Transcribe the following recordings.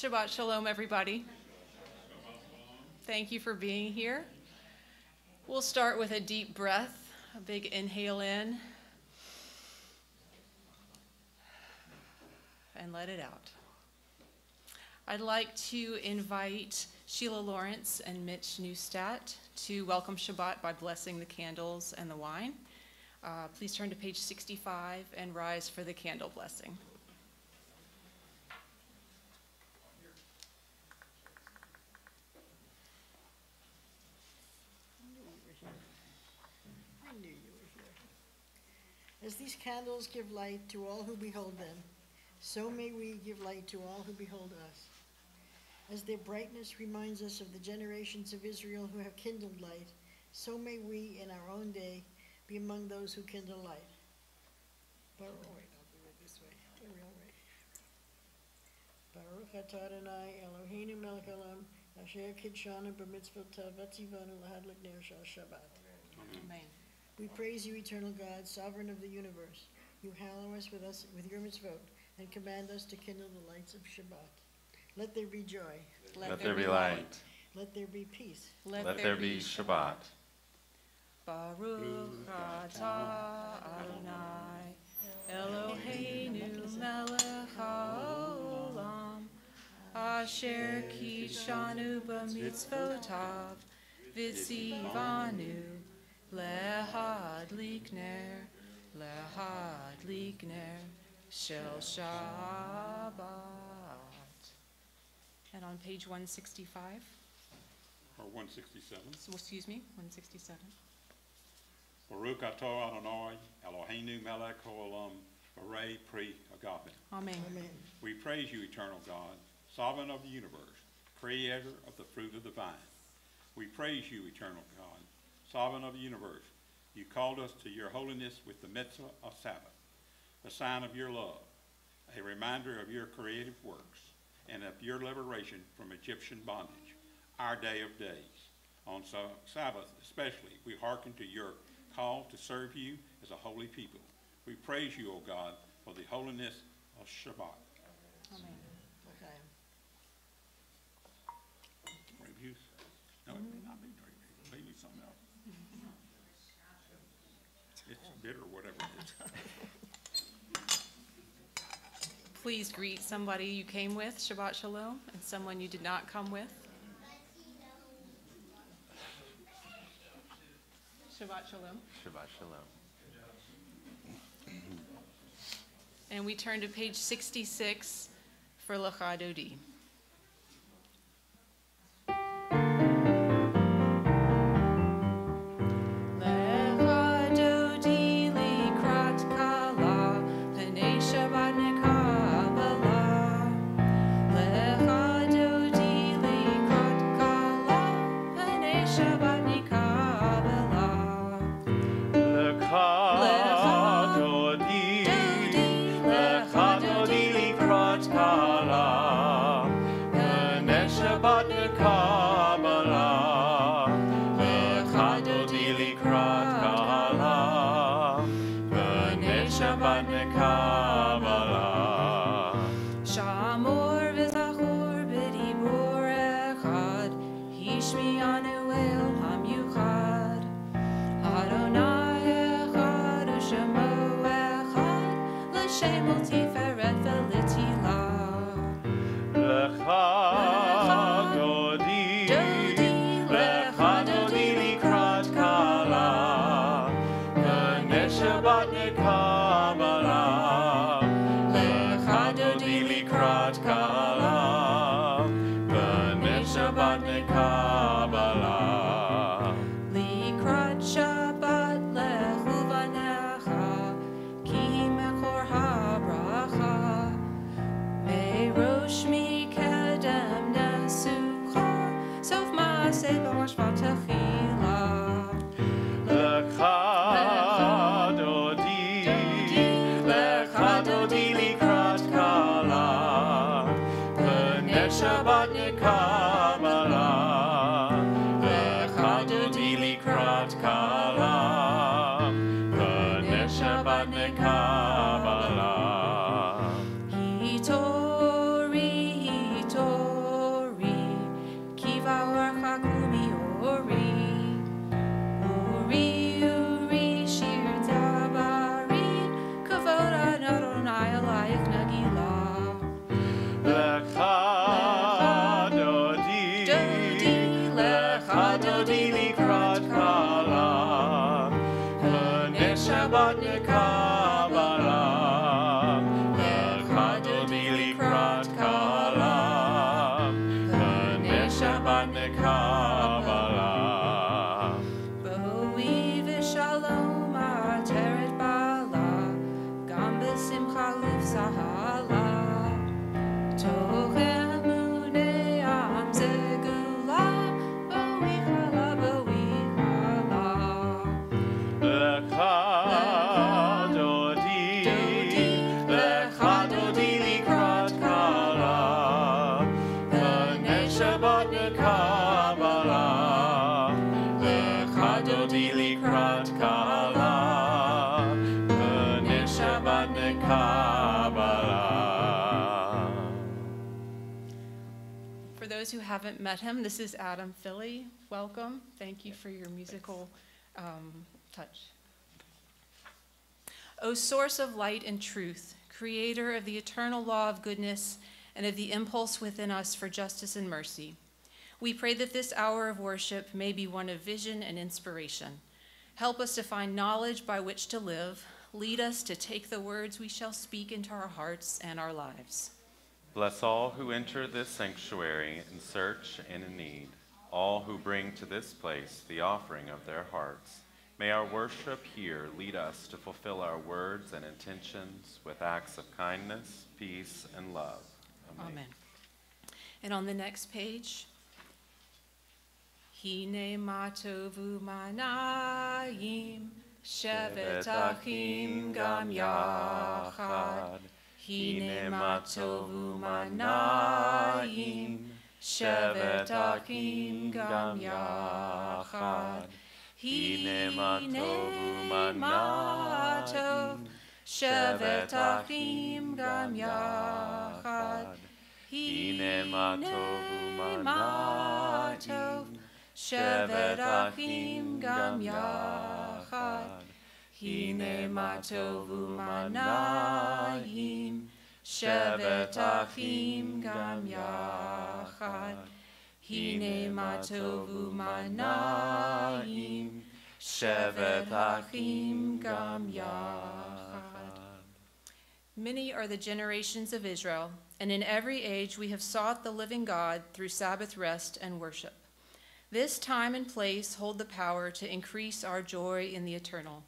Shabbat Shalom, everybody. Thank you for being here. We'll start with a deep breath, a big inhale in, and let it out. I'd like to invite Sheila Lawrence and Mitch Neustadt to welcome Shabbat by blessing the candles and the wine. Please turn to page 65 and rise for the candle blessing. As these candles give light to all who behold them, so may we give light to all who behold us. As their brightness reminds us of the generations of Israel who have kindled light, so may we in our own day be among those who kindle light. Baruch, wait, I'll do it this way, the real way. Baruch atah Adonai Eloheinu melech haolam, asher kidshanu b'mitzvotav v'tzivanu lahadlik ner shel Shabbat. Amen. We praise you, eternal God, sovereign of the universe. You hallow us with your mitzvot and command us to kindle the lights of Shabbat. Let there be joy. Let there be light. Let there be peace. Let there be Shabbat. Baruch atah Adonai Eloheinu melech haolam asher kidshanu b'mitzvotav v'tzivanu lehadlik ner shel Shabbat. And on page 165. Or 167. So, excuse me, 167. Baruch atah Adonai Eloheinu melech haolam Barei pri agape. Amen. Amen. We praise you, eternal God, sovereign of the universe, creator of the fruit of the vine. We praise you, eternal God, sovereign of the universe. You called us to your holiness with the mitzvah of Sabbath, the sign of your love, a reminder of your creative works, and of your liberation from Egyptian bondage, our day of days. On Sabbath especially, we hearken to your call to serve you as a holy people. We praise you, O God, for the holiness of Shabbat. Amen. Okay. Reviews? No, it may not be reviews. Maybe something else. It's bitter, whatever it is. Please greet somebody you came with, Shabbat Shalom, and someone you did not come with. Shabbat Shalom. Shabbat Shalom. And we turn to page 66 for Lecha Dodi. Hitori, dili krat kala, ne Shabbat ne kabala, dili krat kala, ne Shabbat ne kabala. Bo'i v'shalom ateret bala, gam b'simcha uv'sahala. Tochem u'ne'am zegula, bo'i chala, bo'i chala. Lecha dodi likrat kala, ne Shabbat ne kabala. Lecha dodi likrat kala, ne Shabbat ne kabala. For those who haven't met him, this is Adam Philley. Welcome. Thank you for your musical touch. O source of light and truth, creator of the eternal law of goodness and of the impulse within us for justice and mercy, we pray that this hour of worship may be one of vision and inspiration. Help us to find knowledge by which to live. Lead us to take the words we shall speak into our hearts and our lives. Bless all who enter this sanctuary in search and in need, all who bring to this place the offering of their hearts. May our worship here lead us to fulfill our words and intentions with acts of kindness, peace, and love. Amen. And on the next page, Hine matovu manayim, shevet achim gam yachad. Hine matovu manayim, shevet achim gam yachad. Hine matovu manayim, shevet achim gam yachad. Hine matovu manayim, shevet achim gam yachad. Hine matovu manayim, shevet achim gam yachad. Hine matovu manayim, shevet achim gam yachad. Many are the generations of Israel, and in every age we have sought the living God through Sabbath rest and worship. This time and place hold the power to increase our joy in the eternal.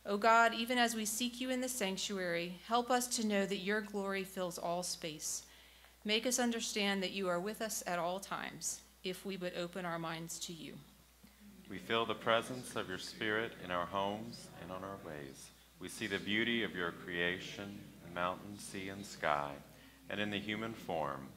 O God, even as we seek you in the sanctuary, help us to know that your glory fills all space. Make us understand that you are with us at all times, if we but open our minds to you. We feel the presence of your Spirit in our homes and on our ways. We see the beauty of your creation, mountain, sea, and sky, and in the human form.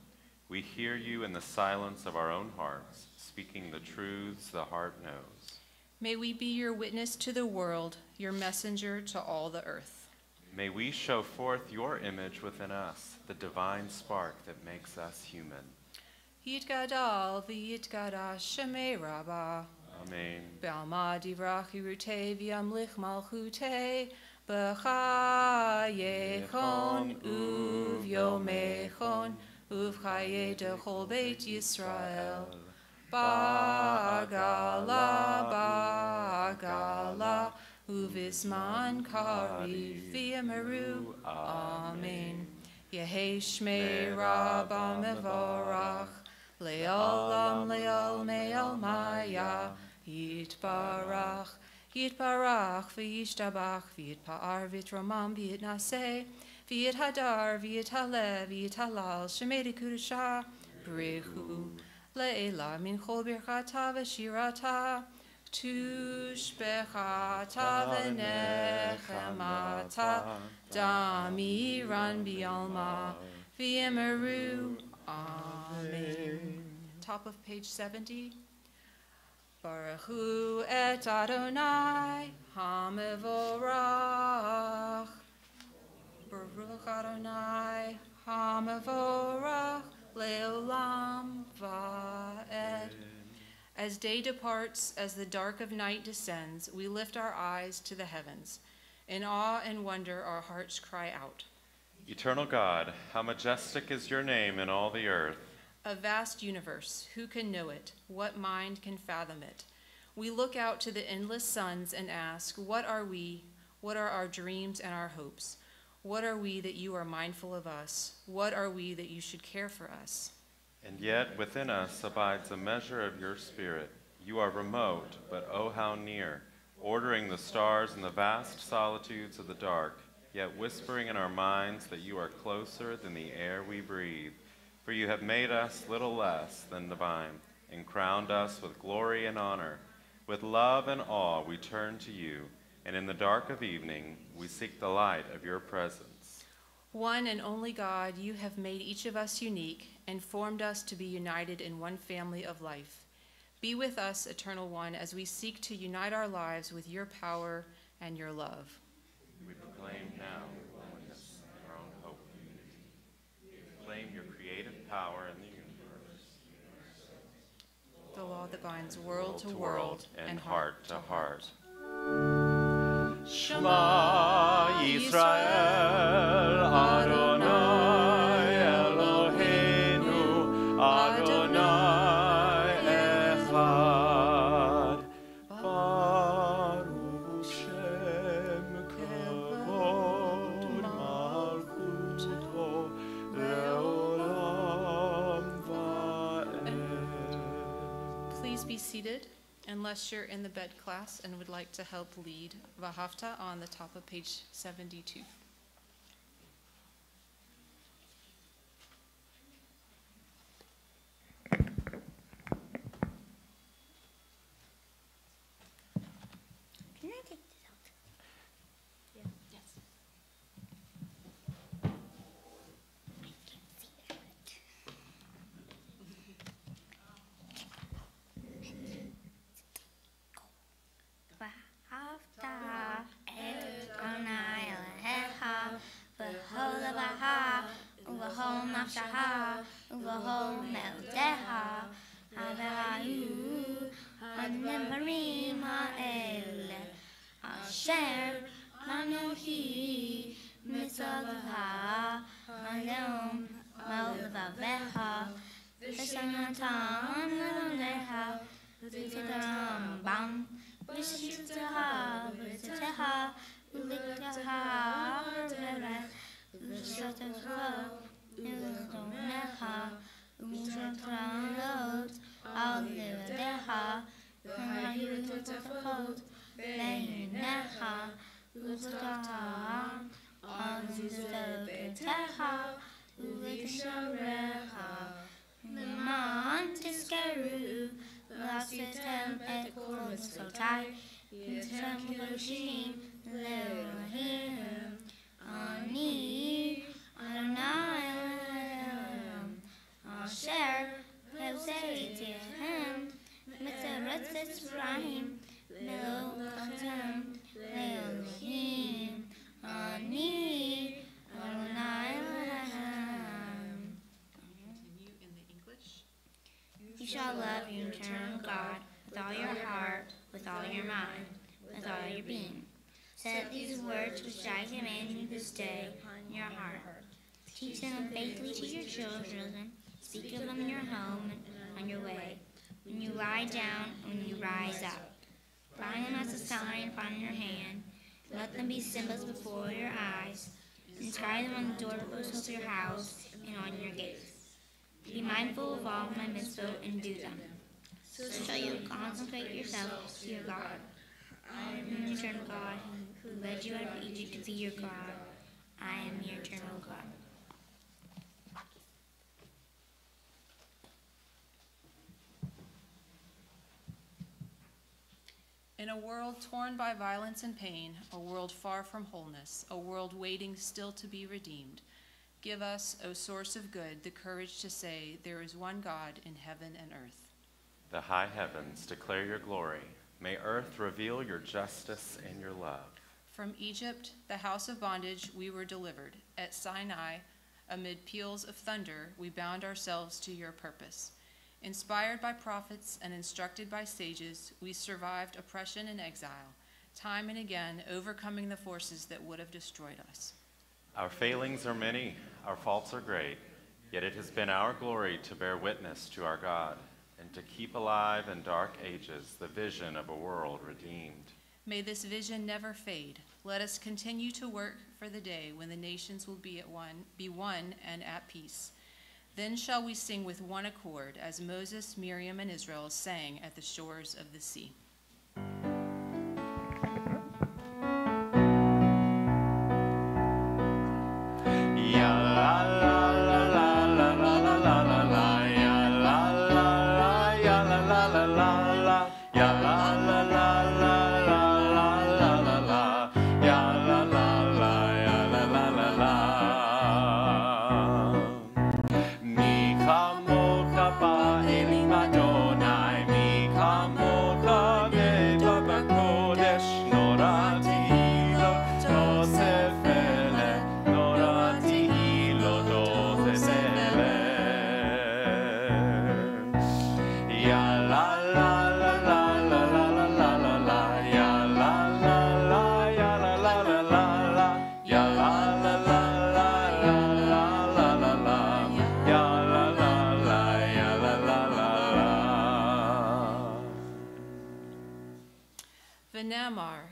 We hear you in the silence of our own hearts, speaking the truths the heart knows. May we be your witness to the world, your messenger to all the earth. May we show forth your image within us, the divine spark that makes us human. Yitgadal v'yitgadash shemei rabbah. Amen. B'alma divrach yirutei v'yamlich malchutei. B'chayechon uv'yomechon uv'chaye dechol beit Yisrael. Bagala, uvisman kari v'yamaru. Amen. Yehi shmei rabba mevorach, le'olam le'ol me'ol maya, yitbarach v'yishtabach v'yitpa'ar v'yitramam v'yitnaseh, v'yithadar v'yithalev v'yithalal shemei dekudashah b'rechu. Le'ela min chol birchata v'shirata, tushbechata v'nechemata, damiran bi'alma v'yemaru. Amen. Top of page 70. Baruch hu et Adonai hamevorach. Baruch Adonai hamevorach. Le'olam va'ed. As day departs, as the dark of night descends, we lift our eyes to the heavens. In awe and wonder, our hearts cry out. Eternal God, how majestic is your name in all the earth. A vast universe, who can know it? What mind can fathom it? We look out to the endless suns and ask, what are we? What are our dreams and our hopes? What are we that you are mindful of us? What are we that you should care for us? And yet within us abides a measure of your spirit. You are remote, but oh how near, ordering the stars in the vast solitudes of the dark, yet whispering in our minds that you are closer than the air we breathe. For you have made us little less than divine, and crowned us with glory and honor. With love and awe we turn to you, and in the dark of evening we seek the light of your presence. One and only God, you have made each of us unique and formed us to be united in one family of life. Be with us, Eternal One, as we seek to unite our lives with your power and your love. We proclaim now oneness in our own hope. We proclaim your creative power in the universe. The law that binds world to world and heart to heart. Shema Yisrael, Adonai Eloheinu, Adonai Echad. Baruch Shem Kavod Malchuto Leolam Va'ed. Please be seated, unless you're in the bed class and would like to help lead Vahafta on the top of page 72. Can I take this out? Yes. I can't see that. V'ahavta et Adonai Elohecha v'chol levaha u'v'chol nafshaha u'v'chol me'odeha ha'v'hayu ha'dvarim ha'ele asher anochi mitzvahcha ha'yom me'olevavecha v'shanatan levavecha v'tikaram bam v'shitzaha v'tzaha v'liktaha v'veret v'shatacha v'zonecha v'shatarot al levadecha v'hayu v'tachot v'yinecha v'zataha al zizobetecha v'tisharecha v'man tiskeru v'asitem et kol sotai v'tem v'shim le'elohim ani Adonai Elohim asher v'zeitim v'tzeretz Ephraim v'lokatem le'elohim ani Adonai Elohim. Continue in the English. You shall love your eternal God with all your heart, with all your mind, with all your being. Set these words which I command you this day in your heart. Teach them faithfully to your children. Speak of them in your home and on your way, when you lie down and when you rise up. Bind them as a sign upon your hand. Let them be symbols before your eyes. Inscribe them on the doorposts of your house and on your gates. Be mindful of all my mitzvot and do them. So shall you consecrate yourselves to your God. I am your eternal God, who led you out of Egypt to be your God. I am your eternal God. In a world torn by violence and pain, a world far from wholeness, a world waiting still to be redeemed, give us, O source of good, the courage to say, there is one God in heaven and earth. The high heavens declare your glory. May earth reveal your justice and your love. From Egypt, the house of bondage, we were delivered. At Sinai, amid peals of thunder, we bound ourselves to your purpose. Inspired by prophets and instructed by sages, we survived oppression and exile, time and again overcoming the forces that would have destroyed us. Our failings are many, our faults are great, yet it has been our glory to bear witness to our God and and to keep alive in dark ages the vision of a world redeemed. May this vision never fade. Let us continue to work for the day when the nations will be one and at peace. Then shall we sing with one accord, as Moses, Miriam, and Israel sang at the shores of the sea.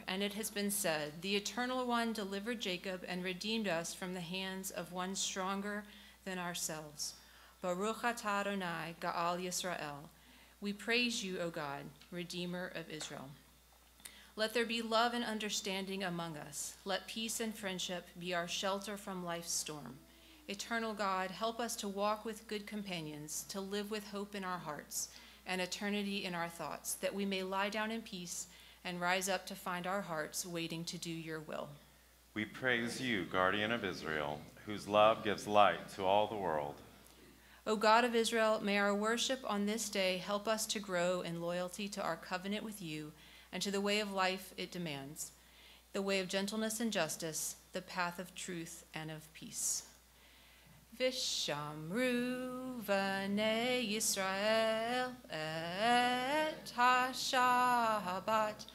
And it has been said, the Eternal One delivered Jacob and redeemed us from the hands of one stronger than ourselves. Baruch atah Adonai, Ga'al Yisrael. We praise you, O God, Redeemer of Israel. Let there be love and understanding among us. Let peace and friendship be our shelter from life's storm. Eternal God, help us to walk with good companions, to live with hope in our hearts and eternity in our thoughts, that we may lie down in peace and rise up to find our hearts waiting to do your will. We praise you, Guardian of Israel, whose love gives light to all the world. O God of Israel, may our worship on this day help us to grow in loyalty to our covenant with you and to the way of life it demands, the way of gentleness and justice, the path of truth and of peace. Vishamru v'nei Yisrael et ha-Shabbat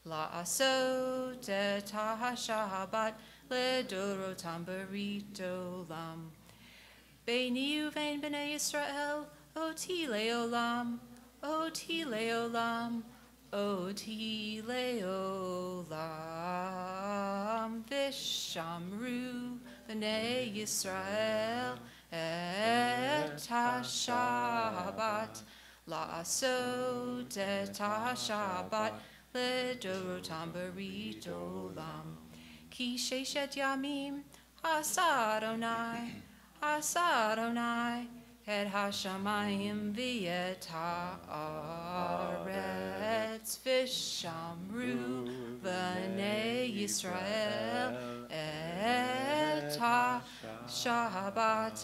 la'asot et ha-Shabbat ledorotam berit olam. Beini uvein b'nei Yisrael oti leolam, oti leolam, oti leolam. Vishamru B'nai Yisrael et ha-Shabbat la'asot et ha-Shabbat ledorotam berit olam. Ki sheshet yamim asa Adonai et ha-shamayim v'et ha'aretz v'shamru v'nei Yisrael et ha-Shabbat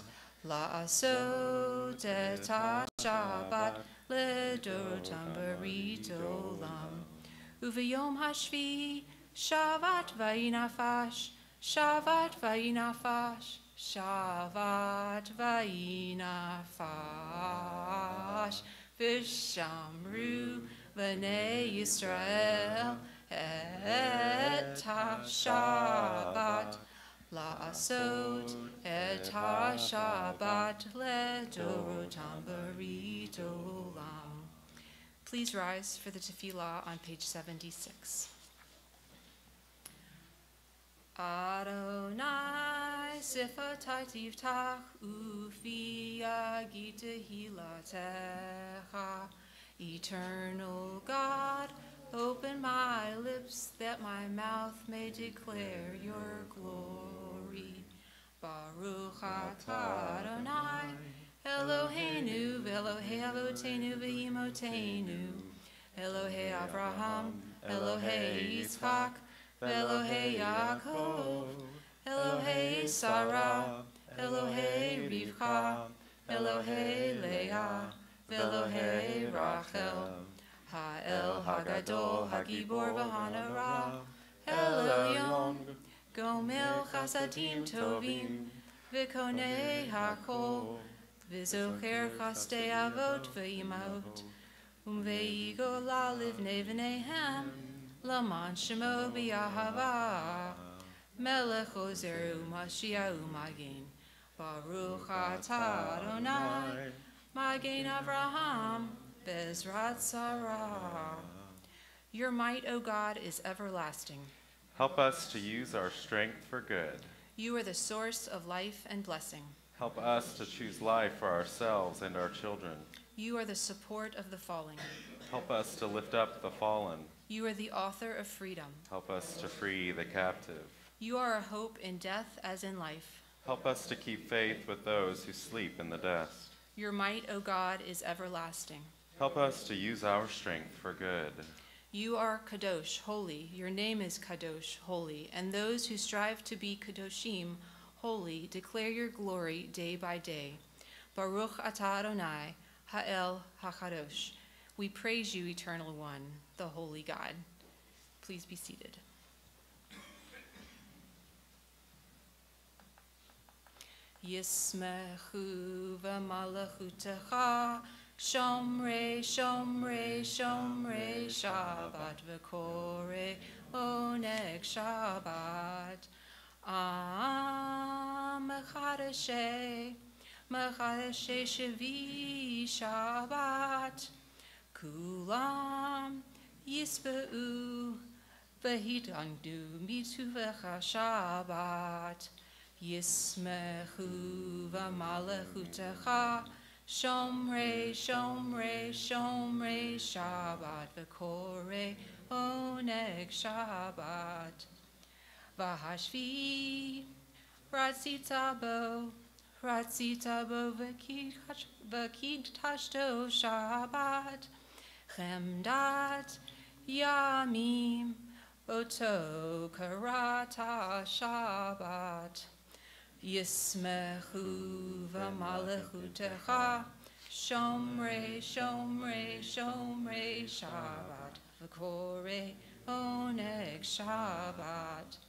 la'asot et ha-Shabbat ledorotam berit olam. Uv'yom hashvi shavat vayinafash, shavat vayinafash, shavat vayinafash, v'shamru v'nei Yisrael et ha-Shabbat la'asot et ha-Shabbat ledorotam berit olam. Please rise for the tefillah on page 76. Adonai sifatai tiftach ufi yagid tehilatecha. Eternal God, open my lips that my mouth may declare your glory. Baruch atah Adonai, Eloheinu, Elohei Avotenu, V'imotenu, Elohei Avraham, Elohei Yitzchak, Elohei Yaakov, Elohei Sarah, Elohei Rivka, Elohei Leah, Elohei Rachel, Ha'el Hagadol, Hagibor V'hanara, El Elyon, Gomel Chasadim Tovim, V'konei Hakol, V'zocher Chastei Avot V'imot, Ve'yigol Livnei V'neihem, Laman Shemo B'Yahava, Melech Ozer U'Mashiach U'Magen, Baruch atah Adonai, Magen Avraham, Bezrat Sarah. Your might, O God, is everlasting. Help us to use our strength for good. You are the source of life and blessing. Help us to choose life for ourselves and our children. You are the support of the falling. Help us to lift up the fallen. You are the author of freedom. Help us to free the captive. You are a hope in death as in life. Help us to keep faith with those who sleep in the dust. Your might, O God, is everlasting. Help us to use our strength for good. You are Kadosh, holy. Your name is Kadosh, holy. And those who strive to be Kadoshim, holy, declare your glory day by day. Baruch atah Adonai, ha'el ha'kadosh. We praise you, Eternal One, the Holy God. Please be seated. Yismechu v'malachutecha, shomrei, shomrei, shomrei, Shabbat v'korei, oneg Shabbat. Mechadashei, mechadashei shevi Shabbat. Kulam yisbeu v'hitangdu mituvecha Shabbat. Yismechu v'malachutecha, shomrei, shomrei, shomrei, Shabbat v'korei, oneg Shabbat. V'hashvi, ratzitabo v'kidtashto Shabbat. Chemdat yamim, oto karata Shabbat. Yismechu v'malachutecha, shomrei, shomrei, shomrei, Shabbat v'korei, oneg Shabbat.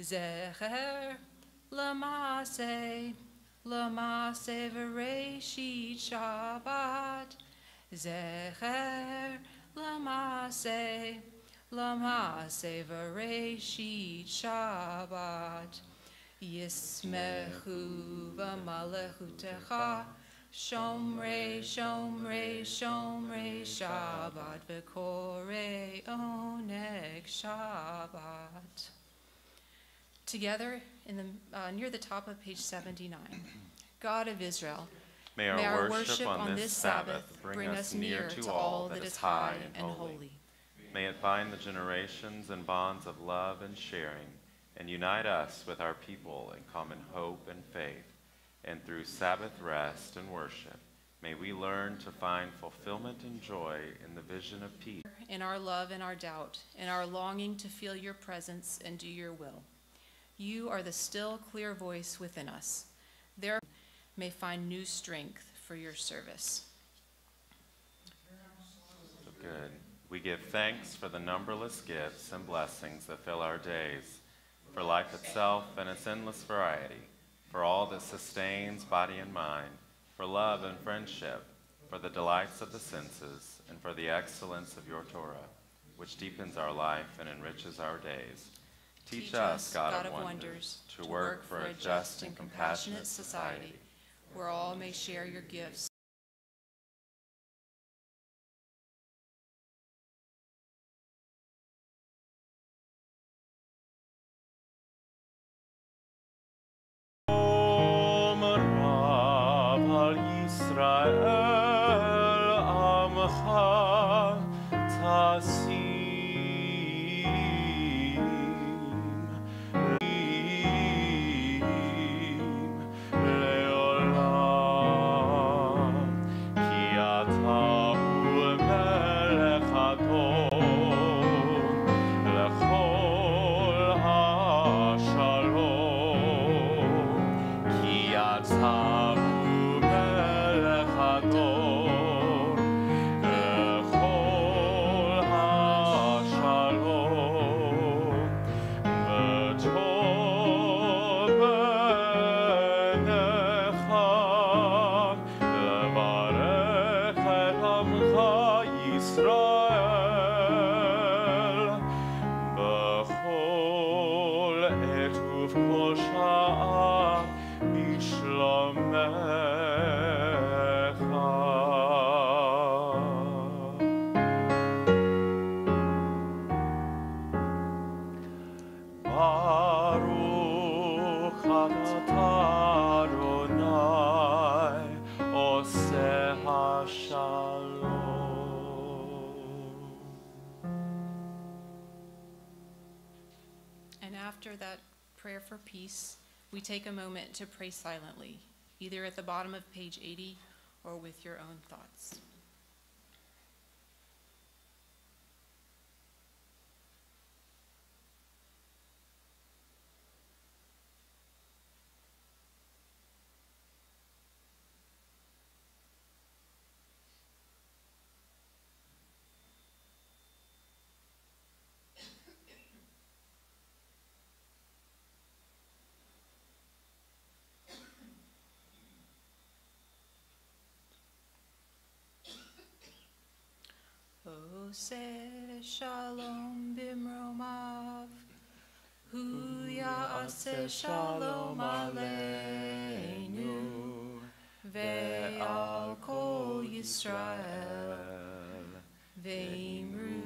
Zecher l'maseh, l'maseh v'reishit Shabbat. Zecher l'maseh, l'maseh v'reishit Shabbat. Yismechu v'malachutecha, shomrei, shomrei, shomrei, Shabbat v'korei, oneg Shabbat. Together, near the top of page 79. God of Israel, May our worship on this Sabbath bring us near to all that is high and holy. May it bind the generations in bonds of love and sharing, and unite us with our people in common hope and faith. And through Sabbath rest and worship, may we learn to find fulfillment and joy in the vision of peace. In our love and our doubt, in our longing to feel your presence and do your will. You are the still, clear voice within us. There may find new strength for your service. Good. We give thanks for the numberless gifts and blessings that fill our days, for life itself and its endless variety, for all that sustains body and mind, for love and friendship, for the delights of the senses, and for the excellence of your Torah, which deepens our life and enriches our days. Teach us, God of wonders, to work for a just and compassionate society, where all may share your gifts. Israel. after that prayer for peace, we take a moment to pray silently, either at the bottom of page 80 or with your own thoughts. Ose shalom bimromav, hu ya'aseh shalom aleinu, ve'al kol Yisrael, ve'imru,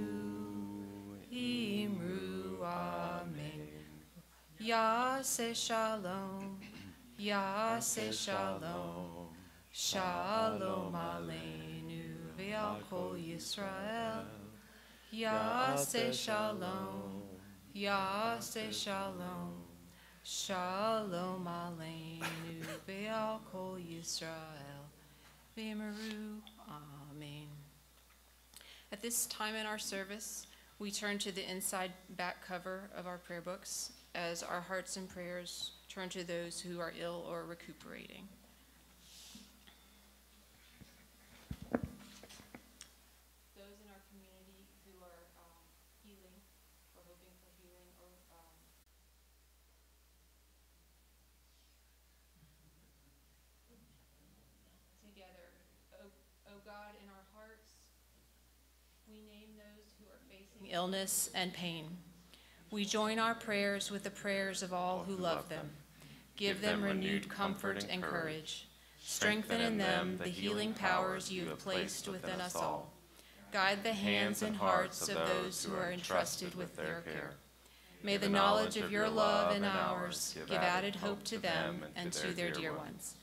imru, amen. Ya'aseh shalom, ya'aseh shalom, shalom aleinu, ve'al kol Yisrael, ya'aseh shalom, ya'aseh shalom, shalom aleinu, ve'al kol Yisrael, ve'imru, amen. At this time in our service, we turn to the inside back cover of our prayer books as our hearts and prayers turn to those who are ill or recuperating. Those in our community who are healing or hoping for healing or together. O God, in our hearts, we name those who are facing illness and pain. We join our prayers with the prayers of all who love them. Give them renewed comfort and courage. Strengthen in them the healing powers you have placed within us all. Guide the hands and hearts of those who are entrusted with their care. May the knowledge of your love and ours give added hope to them and to their dear ones.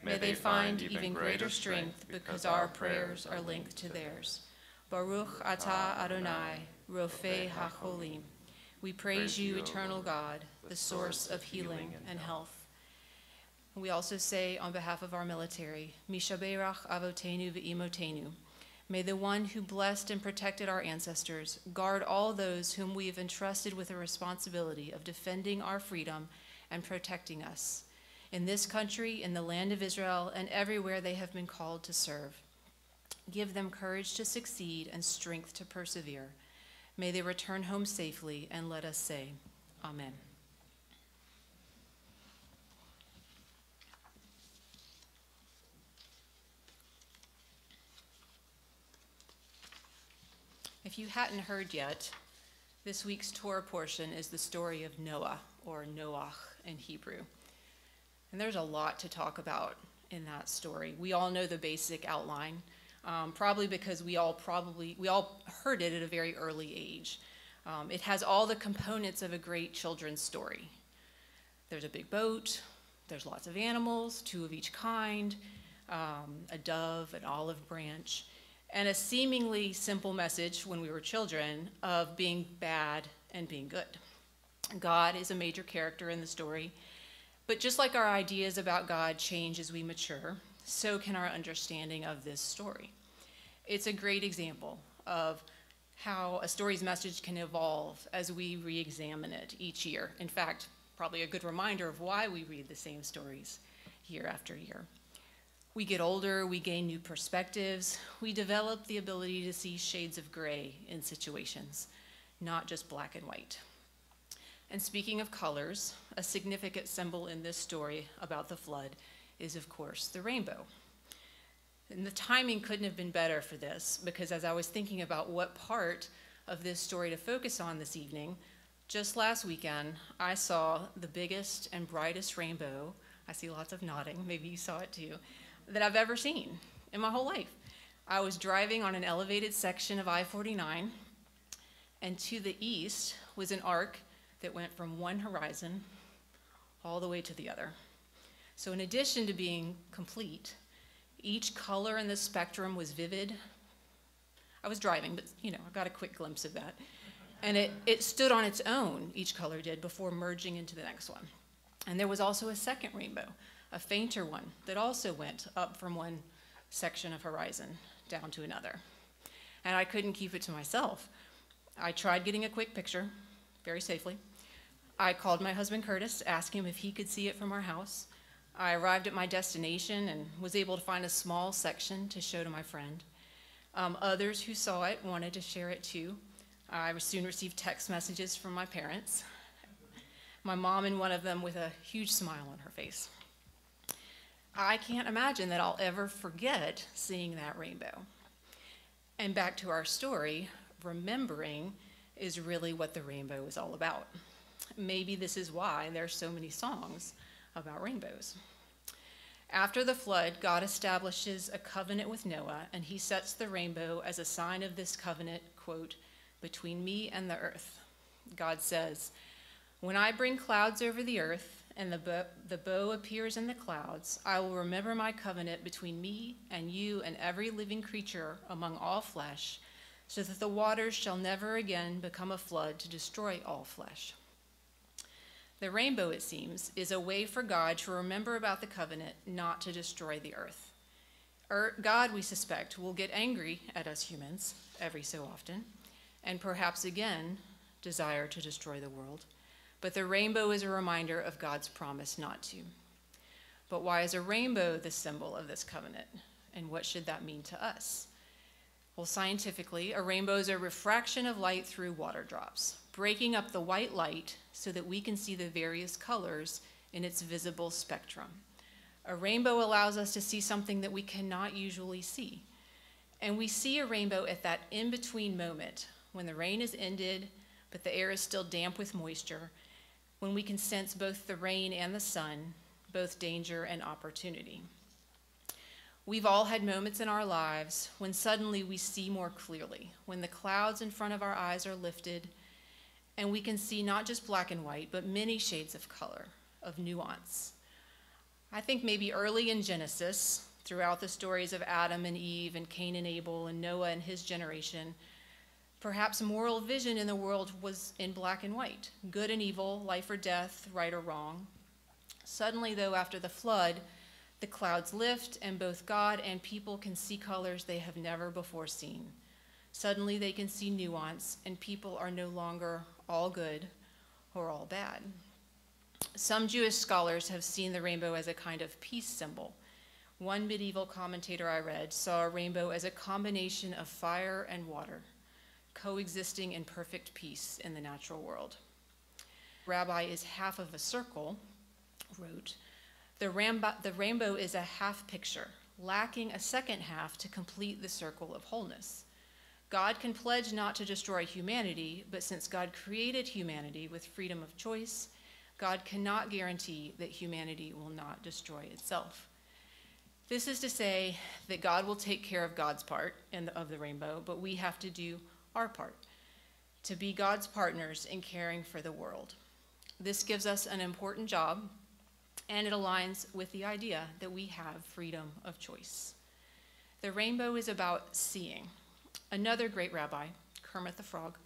May they find even greater strength because our prayers are linked to theirs. Baruch atah Adonai, Rofei HaCholim. We praise you, eternal God, the source of healing and health. We also say on behalf of our military, Mishaberach Avotenu Ve'imotenu. May the one who blessed and protected our ancestors guard all those whom we have entrusted with the responsibility of defending our freedom and protecting us in this country, in the land of Israel, and everywhere they have been called to serve. Give them courage to succeed and strength to persevere. May they return home safely, and let us say, Amen. If you hadn't heard yet, this week's Torah portion is the story of Noah, or Noach in Hebrew. And there's a lot to talk about in that story. We all know the basic outline, probably because we all heard it at a very early age. It has all the components of a great children's story. There's a big boat, there's lots of animals, 2 of each kind, a dove, an olive branch, and a seemingly simple message when we were children of being bad and being good. God is a major character in the story, but just like our ideas about God change as we mature, so can our understanding of this story. It's a great example of how a story's message can evolve as we re-examine it each year. In fact, probably a good reminder of why we read the same stories year after year. We get older, we gain new perspectives, we develop the ability to see shades of gray in situations, not just black and white. And speaking of colors, a significant symbol in this story about the flood is, of course, the rainbow. And the timing couldn't have been better for this, because as I was thinking about what part of this story to focus on this evening, just last weekend, I saw the biggest and brightest rainbow, I see lots of nodding, maybe you saw it too, that I've ever seen in my whole life. I was driving on an elevated section of I-49, and to the east was an arc that went from one horizon all the way to the other. So in addition to being complete, each color in the spectrum was vivid. I was driving, but I got a quick glimpse of that. And it stood on its own, each color did, before merging into the next one. And there was also a second rainbow, a fainter one, that also went up from one section of horizon down to another. And I couldn't keep it to myself. I tried getting a quick picture, very safely. I called my husband Curtis, asked him if he could see it from our house. I arrived at my destination and was able to find a small section to show to my friend. Others who saw it wanted to share it too. I soon received text messages from my parents, my mom and one of them with a huge smile on her face. I can't imagine that I'll ever forget seeing that rainbow. And back to our story, remembering is really what the rainbow is all about. Maybe this is why there are so many songs about rainbows. After the flood, God establishes a covenant with Noah, and he sets the rainbow as a sign of this covenant, quote, between me and the earth. God says, when I bring clouds over the earth and the bow appears in the clouds, I will remember my covenant between me and you and every living creature among all flesh, so that the waters shall never again become a flood to destroy all flesh. The rainbow, it seems, is a way for God to remember about the covenant, not to destroy the earth. God, we suspect, will get angry at us humans every so often, and perhaps again desire to destroy the world. But the rainbow is a reminder of God's promise not to. But why is a rainbow the symbol of this covenant? And what should that mean to us? Well, scientifically, a rainbow is a refraction of light through water drops, breaking up the white light so that we can see the various colors in its visible spectrum. A rainbow allows us to see something that we cannot usually see. And we see a rainbow at that in-between moment, when the rain is ended, but the air is still damp with moisture, when we can sense both the rain and the sun, both danger and opportunity. We've all had moments in our lives when suddenly we see more clearly, when the clouds in front of our eyes are lifted, and we can see not just black and white, but many shades of color, of nuance. I think maybe early in Genesis, throughout the stories of Adam and Eve and Cain and Abel and Noah and his generation, perhaps moral vision in the world was in black and white, good and evil, life or death, right or wrong. Suddenly, though, after the flood, the clouds lift and both God and people can see colors they have never before seen. Suddenly they can see nuance, and people are no longer all good or all bad. Some Jewish scholars have seen the rainbow as a kind of peace symbol. One medieval commentator I read saw a rainbow as a combination of fire and water, coexisting in perfect peace in the natural world. Rabbi is half of a circle, wrote, the rainbow is a half picture, lacking a second half to complete the circle of wholeness. God can pledge not to destroy humanity, but since God created humanity with freedom of choice, God cannot guarantee that humanity will not destroy itself. This is to say that God will take care of God's part of the rainbow, but we have to do our part, to be God's partners in caring for the world. This gives us an important job, and it aligns with the idea that we have freedom of choice. The rainbow is about seeing. Another great rabbi, Kermit the Frog,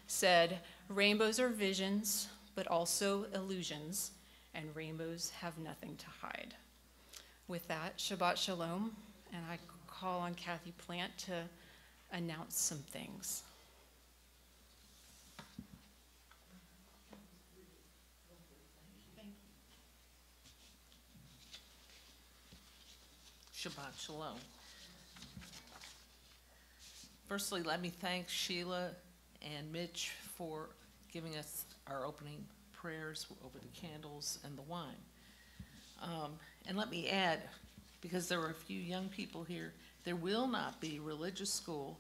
said, rainbows are visions, but also illusions, and rainbows have nothing to hide. With that, Shabbat Shalom, and I call on Kathy Plant to announce some things. Shabbat Shalom. Firstly, let me thank Sheila and Mitch for giving us our opening prayers over the candles and the wine. And let me add, because there were a few young people here, there will not be religious school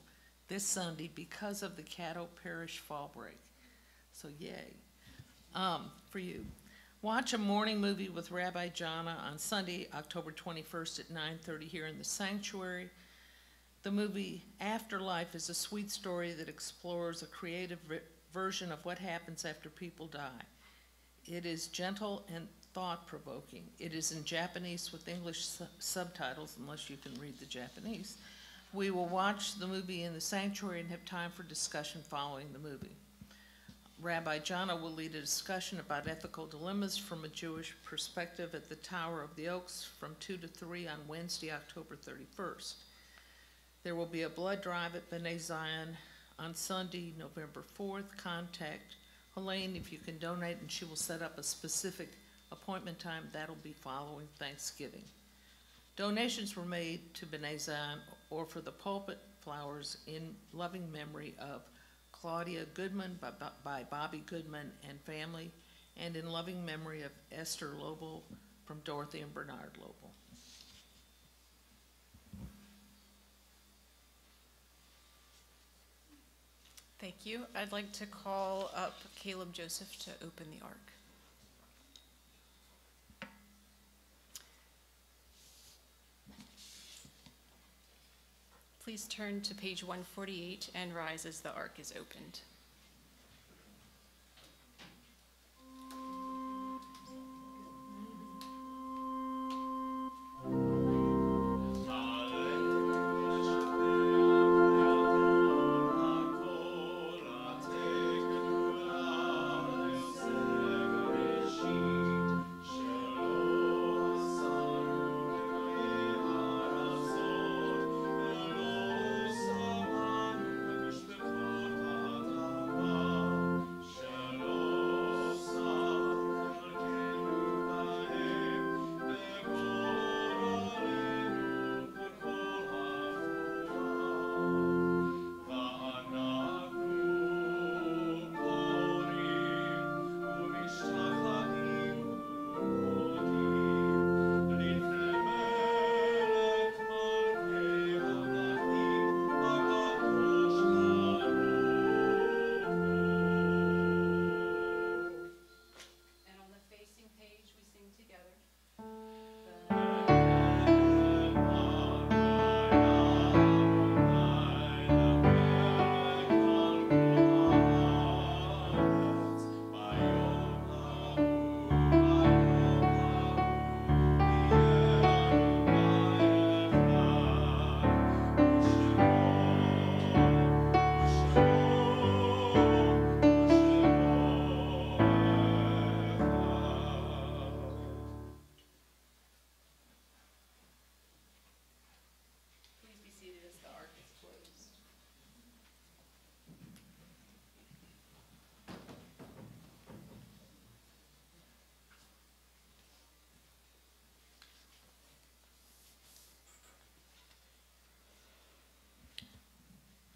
this Sunday because of the Caddo Parish fall break. So yay, for you. Watch a morning movie with Rabbi Jana on Sunday, October 21st at 9:30 here in the sanctuary. The movie Afterlife is a sweet story that explores a creative version of what happens after people die. It is gentle and thought-provoking. It is in Japanese with English subtitles, unless you can read the Japanese. We will watch the movie in the sanctuary and have time for discussion following the movie. Rabbi Jana will lead a discussion about ethical dilemmas from a Jewish perspective at the Tower of the Oaks from 2 to 3 on Wednesday, October 31st. There will be a blood drive at B'nai Zion on Sunday, November 4th. Contact Helene if you can donate, and she will set up a specific appointment time. That'll be following Thanksgiving. Donations were made to B'nai Zion or for the pulpit flowers in loving memory of Claudia Goodman by Bobby Goodman and family, and in loving memory of Esther Lobel from Dorothy and Bernard Lobel. Thank you. I'd like to call up Caleb Joseph to open the ark. Please turn to page 148 and rise as the ark is opened.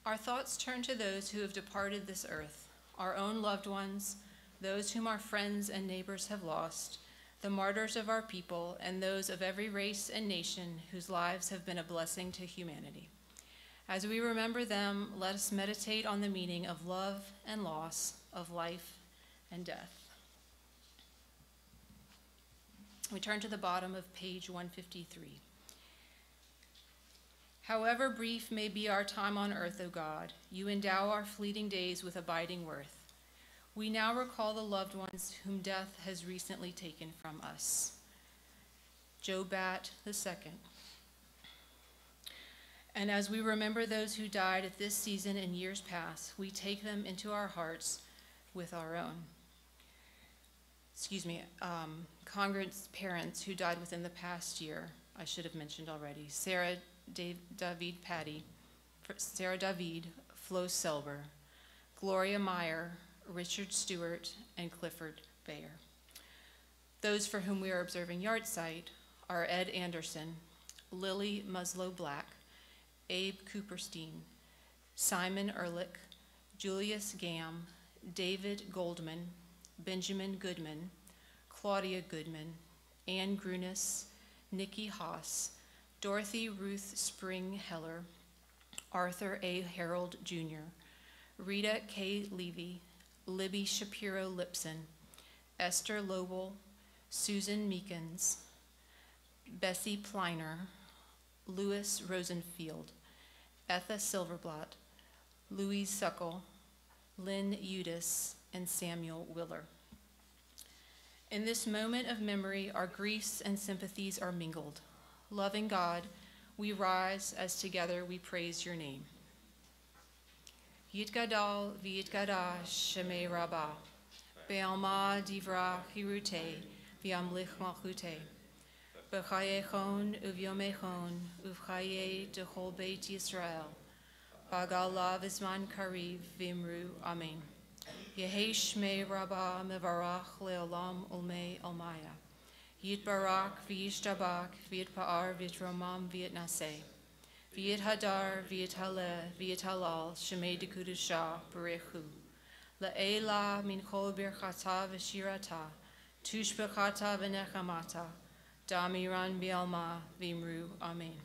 Our thoughts turn to those who have departed this earth, our own loved ones, those whom our friends and neighbors have lost, the martyrs of our people, and those of every race and nation whose lives have been a blessing to humanity. As we remember them, let us meditate on the meaning of love and loss, of life and death. We turn to the bottom of page 153. However brief may be our time on earth, O God, you endow our fleeting days with abiding worth. We now recall the loved ones whom death has recently taken from us. Joe Batt II. And as we remember those who died at this season in years past, we take them into our hearts with our own. Congregants' parents who died within the past year, I should have mentioned already. Sarah David Patty, Sarah David, Flo Selber, Gloria Meyer, Richard Stewart, and Clifford Bayer. Those for whom we are observing yahrzeit are Ed Anderson, Lily Muslow Black, Abe Cooperstein, Simon Ehrlich, Julius Gam, David Goldman, Benjamin Goodman, Claudia Goodman, Ann Grunis, Nikki Haas, Dorothy Ruth Spring Heller, Arthur A. Harold Jr., Rita K. Levy, Libby Shapiro Lipson, Esther Lobel, Susan Meekins, Bessie Pleiner, Louis Rosenfield, Etha Silverblatt, Louise Suckle, Lynn Udis, and Samuel Willer. In this moment of memory, our griefs and sympathies are mingled. Loving God, We rise as together we praise your name. Yitgadal v'yitgadash shemei rabbah, be'alma divra hirute v'yamlich malchute, b'chayechon uvyomechon uvchaye dechol beit Yisrael, b'gala v'zman kariv v'imru amen. Yehi shmei rabbah mevarach le'olam ulmei almaya, yitbarak v'yishtabak v'yitpa'ar v'yitromam v'yitnaseh, V'yit hadar, v'yit haleh, v'yit halal, shemei dekudusha, berechu. La'ela min kol birchata v'shirata, tushbechata v'nechamata, damiran bi'alma v'imru amen.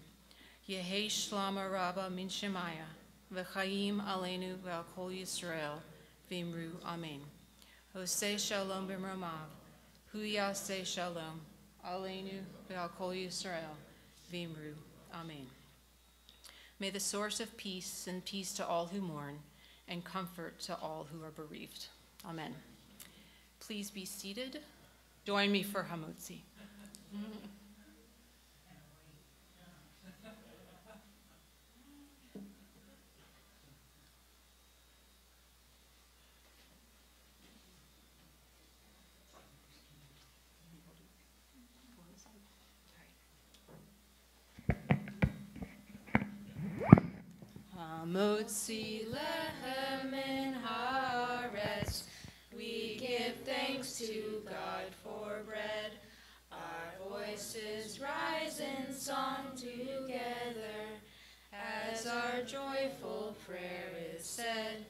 Yehi shlama rabba min shemaya, v'chaim aleinu v'al kol Yisrael, v'imru amen. Hosei shalom b'mromav, hu yaseh shalom, aleinu v'al kol Yisrael, v'imru amen. May the source of peace send peace to all who mourn and comfort to all who are bereaved. Amen. Please be seated. Join me for Hamotzi. Hamotzi lechem min haaretz, we give thanks to God for bread. Our voices rise in song together, as our joyful prayer is said.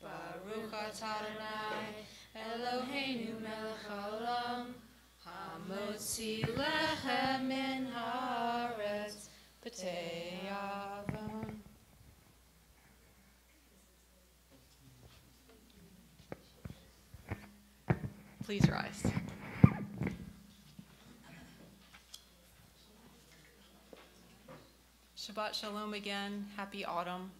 Baruch atah Adonai, Eloheinu melech haolam, hamotzi lechem min haaretz, b'tei avon. Please rise. Shabbat shalom again. Happy autumn.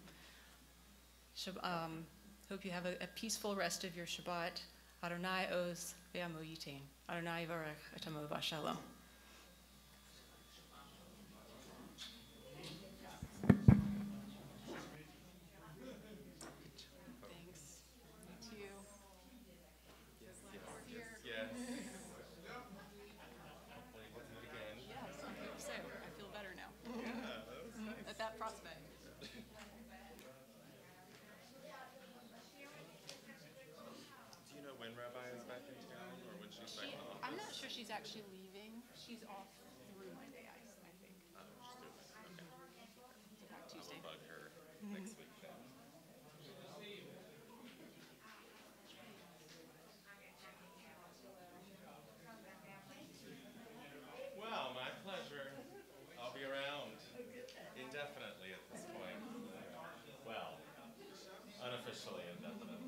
Hope you have a peaceful rest of your Shabbat. Adonai oz ve'amo yitain. Adonai yivarech et amo v'shalom. Thanks. You too. So I feel better now. At that prospect. Do you know when Rabbi is back in town or when she's back in office? I'm not sure she's actually leaving. She's off through Monday, I think. Oh, she's doing it. Okay. So back I Tuesday. will bug her next week then. Well, my pleasure. I'll be around indefinitely at this point. Well, unofficially indefinitely.